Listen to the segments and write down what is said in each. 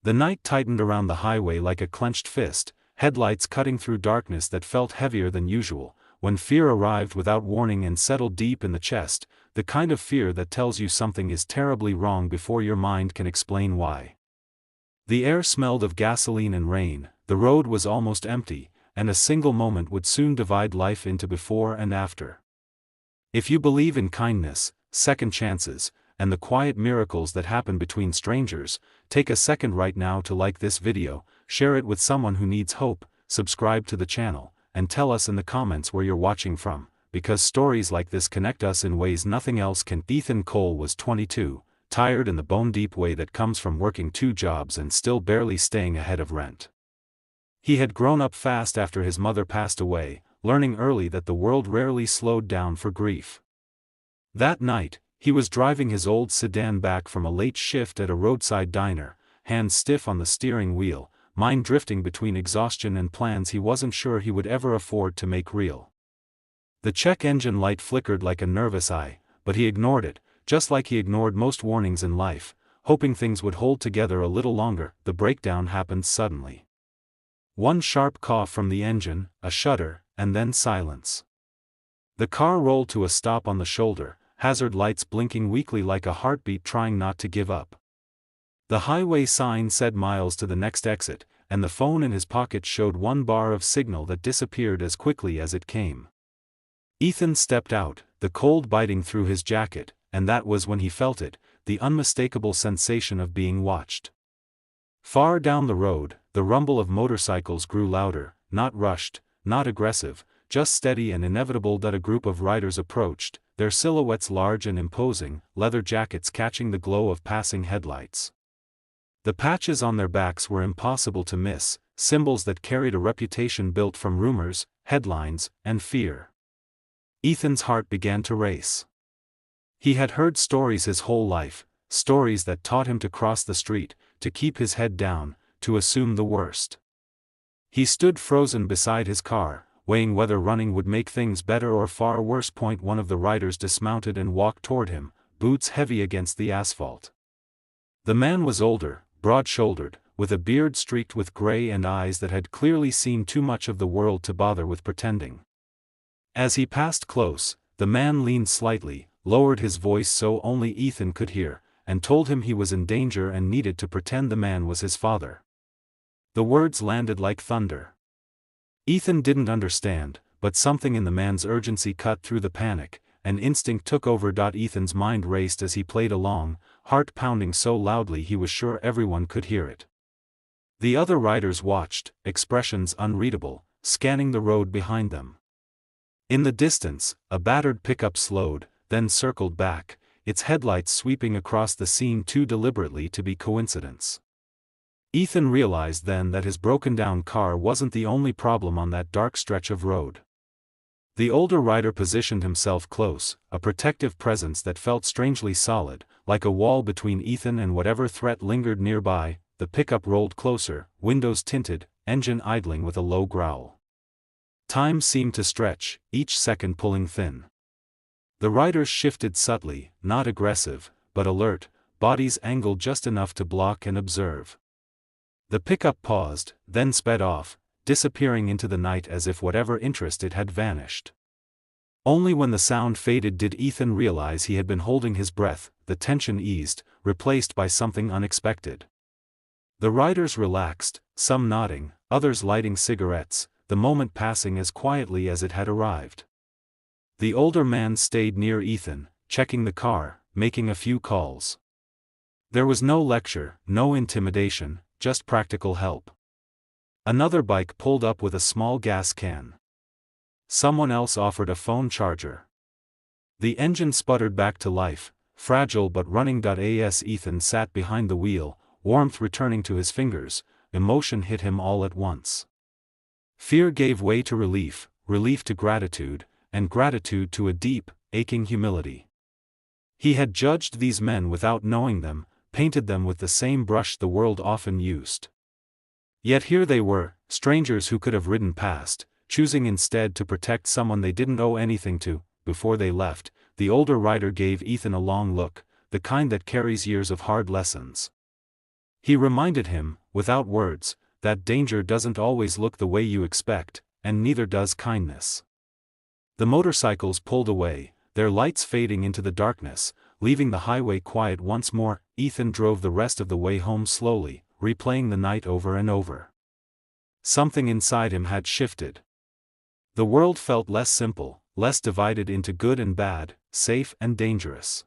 The night tightened around the highway like a clenched fist, headlights cutting through darkness that felt heavier than usual, when fear arrived without warning and settled deep in the chest, the kind of fear that tells you something is terribly wrong before your mind can explain why. The air smelled of gasoline and rain, the road was almost empty, and a single moment would soon divide life into before and after. If you believe in kindness, second chances, and the quiet miracles that happen between strangers, take a second right now to like this video, share it with someone who needs hope, subscribe to the channel, and tell us in the comments where you're watching from, because stories like this connect us in ways nothing else can. Ethan Cole was 22, tired in the bone-deep way that comes from working 2 jobs and still barely staying ahead of rent. He had grown up fast after his mother passed away, learning early that the world rarely slowed down for grief. That night, he was driving his old sedan back from a late shift at a roadside diner, hands stiff on the steering wheel, mind drifting between exhaustion and plans he wasn't sure he would ever afford to make real. The check engine light flickered like a nervous eye, but he ignored it, just like he ignored most warnings in life, hoping things would hold together a little longer. The breakdown happened suddenly. One sharp cough from the engine, a shudder, and then silence. The car rolled to a stop on the shoulder, hazard lights blinking weakly like a heartbeat trying not to give up. The highway sign said miles to the next exit, and the phone in his pocket showed 1 bar of signal that disappeared as quickly as it came. Ethan stepped out, the cold biting through his jacket, and that was when he felt it, the unmistakable sensation of being watched. Far down the road, the rumble of motorcycles grew louder, not rushed, not aggressive, just steady and inevitable. That a group of riders approached, their silhouettes large and imposing, leather jackets catching the glow of passing headlights. The patches on their backs were impossible to miss, symbols that carried a reputation built from rumors, headlines, and fear. Ethan's heart began to race. He had heard stories his whole life, stories that taught him to cross the street, to keep his head down, to assume the worst. He stood frozen beside his car, weighing whether running would make things better or far worse. One of the riders dismounted and walked toward him, boots heavy against the asphalt. The man was older, broad-shouldered, with a beard streaked with gray and eyes that had clearly seen too much of the world to bother with pretending. As he passed close, the man leaned slightly, lowered his voice so only Ethan could hear, and told him he was in danger and needed to pretend the man was his father. The words landed like thunder. Ethan didn't understand, but something in the man's urgency cut through the panic, and instinct took over. Ethan's mind raced as he played along, heart pounding so loudly he was sure everyone could hear it. The other riders watched, expressions unreadable, scanning the road behind them. In the distance, a battered pickup slowed, then circled back, its headlights sweeping across the scene too deliberately to be coincidence. Ethan realized then that his broken-down car wasn't the only problem on that dark stretch of road. The older rider positioned himself close, a protective presence that felt strangely solid, like a wall between Ethan and whatever threat lingered nearby. The pickup rolled closer, windows tinted, engine idling with a low growl. Time seemed to stretch, each second pulling thin. The riders shifted subtly, not aggressive, but alert, bodies angled just enough to block and observe. The pickup paused, then sped off, disappearing into the night as if whatever interest it had vanished. Only when the sound faded did Ethan realize he had been holding his breath. The tension eased, replaced by something unexpected. The riders relaxed, some nodding, others lighting cigarettes, the moment passing as quietly as it had arrived. The older man stayed near Ethan, checking the car, making a few calls. There was no lecture, no intimidation, just practical help. Another bike pulled up with a small gas can. Someone else offered a phone charger. The engine sputtered back to life, fragile but running. As Ethan sat behind the wheel, warmth returning to his fingers, emotion hit him all at once. Fear gave way to relief, relief to gratitude, and gratitude to a deep, aching humility. He had judged these men without knowing them, painted them with the same brush the world often used. Yet here they were, strangers who could have ridden past, choosing instead to protect someone they didn't owe anything to. Before they left, the older rider gave Ethan a long look, the kind that carries years of hard lessons. He reminded him, without words, that danger doesn't always look the way you expect, and neither does kindness. The motorcycles pulled away, their lights fading into the darkness, leaving the highway quiet once more. Ethan drove the rest of the way home slowly, replaying the night over and over. Something inside him had shifted. The world felt less simple, less divided into good and bad, safe and dangerous.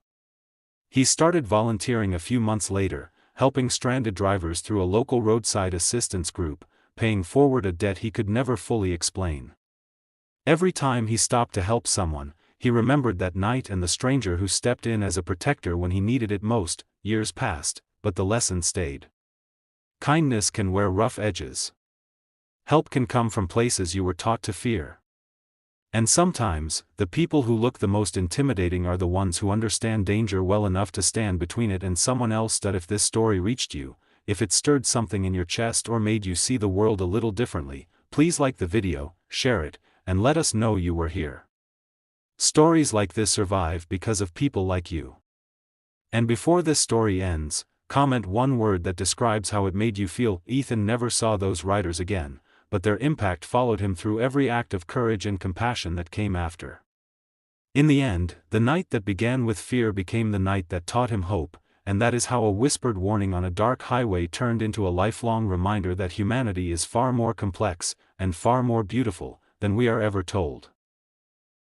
He started volunteering a few months later, helping stranded drivers through a local roadside assistance group, paying forward a debt he could never fully explain. Every time he stopped to help someone, he remembered that night and the stranger who stepped in as a protector when he needed it most. Years passed, but the lesson stayed. Kindness can wear rough edges. Help can come from places you were taught to fear. And sometimes, the people who look the most intimidating are the ones who understand danger well enough to stand between it and someone else. That if this story reached you, if it stirred something in your chest or made you see the world a little differently, please like the video, share it, and let us know you were here. Stories like this survive because of people like you. And before this story ends, comment one word that describes how it made you feel. Ethan never saw those riders again, but their impact followed him through every act of courage and compassion that came after. In the end, the night that began with fear became the night that taught him hope, and that is how a whispered warning on a dark highway turned into a lifelong reminder that humanity is far more complex, and far more beautiful, than we are ever told.